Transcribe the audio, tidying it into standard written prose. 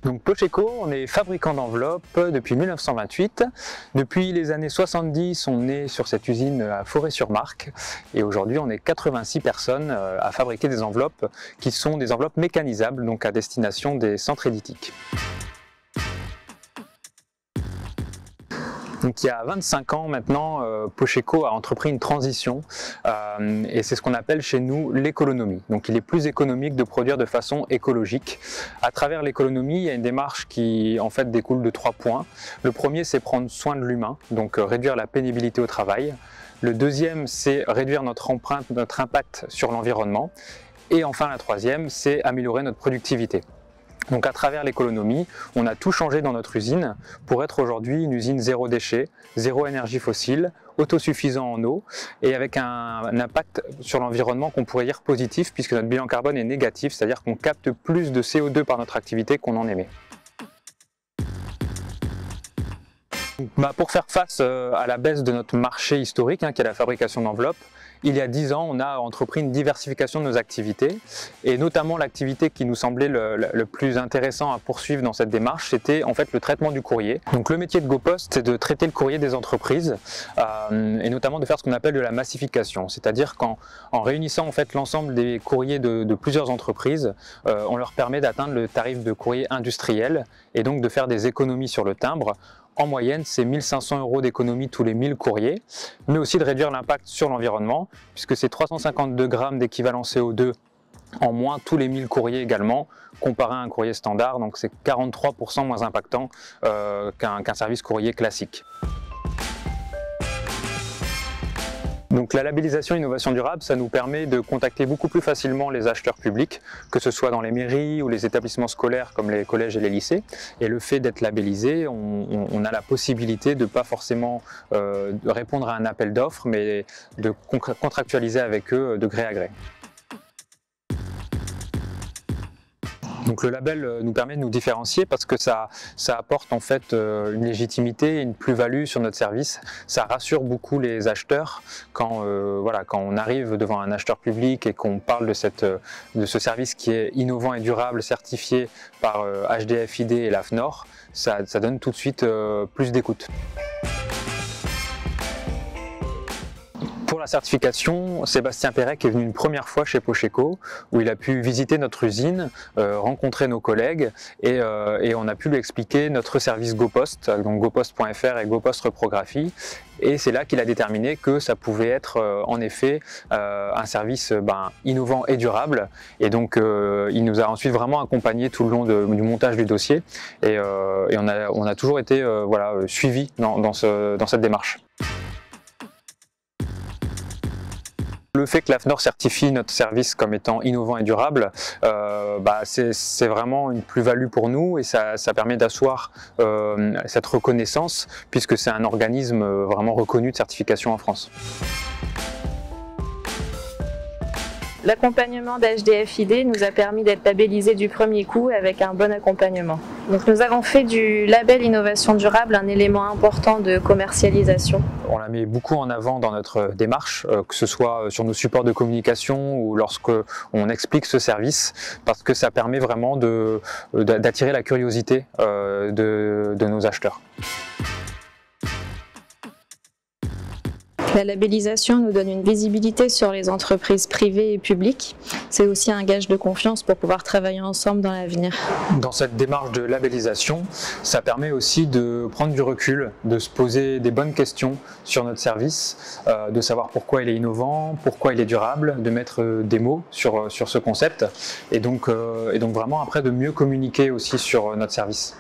Donc Pocheco, on est fabricant d'enveloppes depuis 1928. Depuis les années 70, on est sur cette usine à Forêt-sur-Marque et aujourd'hui on est 86 personnes à fabriquer des enveloppes qui sont des enveloppes mécanisables, donc à destination des centres éditiques. Donc il y a 25 ans maintenant, Pocheco a entrepris une transition et c'est ce qu'on appelle chez nous l'économie. Donc il est plus économique de produire de façon écologique. À travers l'économie, il y a une démarche qui en fait découle de 3 points. Le premier, c'est prendre soin de l'humain, donc réduire la pénibilité au travail. Le deuxième, c'est réduire notre empreinte, notre impact sur l'environnement. Et enfin la troisième, c'est améliorer notre productivité. Donc à travers l'économie, on a tout changé dans notre usine pour être aujourd'hui une usine zéro déchet, zéro énergie fossile, autosuffisant en eau et avec un impact sur l'environnement qu'on pourrait dire positif puisque notre bilan carbone est négatif, c'est-à-dire qu'on capte plus de CO2 par notre activité qu'on en émet. Pour faire face à la baisse de notre marché historique, qui est la fabrication d'enveloppes, il y a 10 ans, on a entrepris une diversification de nos activités et notamment l'activité qui nous semblait le plus intéressant à poursuivre dans cette démarche, c'était en fait le traitement du courrier. Donc le métier de GoPost, c'est de traiter le courrier des entreprises et notamment de faire ce qu'on appelle de la massification, c'est-à-dire qu'en réunissant en fait l'ensemble des courriers de plusieurs entreprises, on leur permet d'atteindre le tarif de courrier industriel et donc de faire des économies sur le timbre. En moyenne, c'est 1 500 € d'économie tous les 1000 courriers, mais aussi de réduire l'impact sur l'environnement, puisque c'est 352 grammes d'équivalent CO2 en moins tous les 1000 courriers également, comparé à un courrier standard, donc c'est 43% moins impactant qu'un service courrier classique. Donc la labellisation innovation durable, ça nous permet de contacter beaucoup plus facilement les acheteurs publics, que ce soit dans les mairies ou les établissements scolaires comme les collèges et les lycées. Et le fait d'être labellisé, on a la possibilité de pas forcément répondre à un appel d'offres, mais de contractualiser avec eux de gré à gré. Donc le label nous permet de nous différencier parce que ça apporte en fait une légitimité, une plus-value sur notre service. Ça rassure beaucoup les acheteurs quand on arrive devant un acheteur public et qu'on parle de ce service qui est innovant et durable, certifié par HDFiD et l'AFNOR. Ça donne tout de suite plus d'écoute. Pour la certification, Sébastien Pérec est venu une première fois chez Pocheco où il a pu visiter notre usine, rencontrer nos collègues et on a pu lui expliquer notre service GoPost, donc gopost.fr et GoPost Reprographie. Et c'est là qu'il a déterminé que ça pouvait être en effet un service innovant et durable. Et donc il nous a ensuite vraiment accompagnés tout le long du montage du dossier et on a toujours été suivis dans cette démarche. Le fait que l'AFNOR certifie notre service comme étant innovant et durable, c'est vraiment une plus-value pour nous et ça permet d'asseoir cette reconnaissance puisque c'est un organisme vraiment reconnu de certification en France. L'accompagnement d'HDFiD nous a permis d'être labellisés du premier coup avec un bon accompagnement. Donc nous avons fait du label innovation durable un élément important de commercialisation. On la met beaucoup en avant dans notre démarche, que ce soit sur nos supports de communication ou lorsqu'on explique ce service, parce que ça permet vraiment d'attirer la curiosité de nos acheteurs. La labellisation nous donne une visibilité sur les entreprises privées et publiques. C'est aussi un gage de confiance pour pouvoir travailler ensemble dans l'avenir. Dans cette démarche de labellisation, ça permet aussi de prendre du recul, de se poser des bonnes questions sur notre service, de savoir pourquoi il est innovant, pourquoi il est durable, de mettre des mots sur ce concept et donc vraiment après de mieux communiquer aussi sur notre service.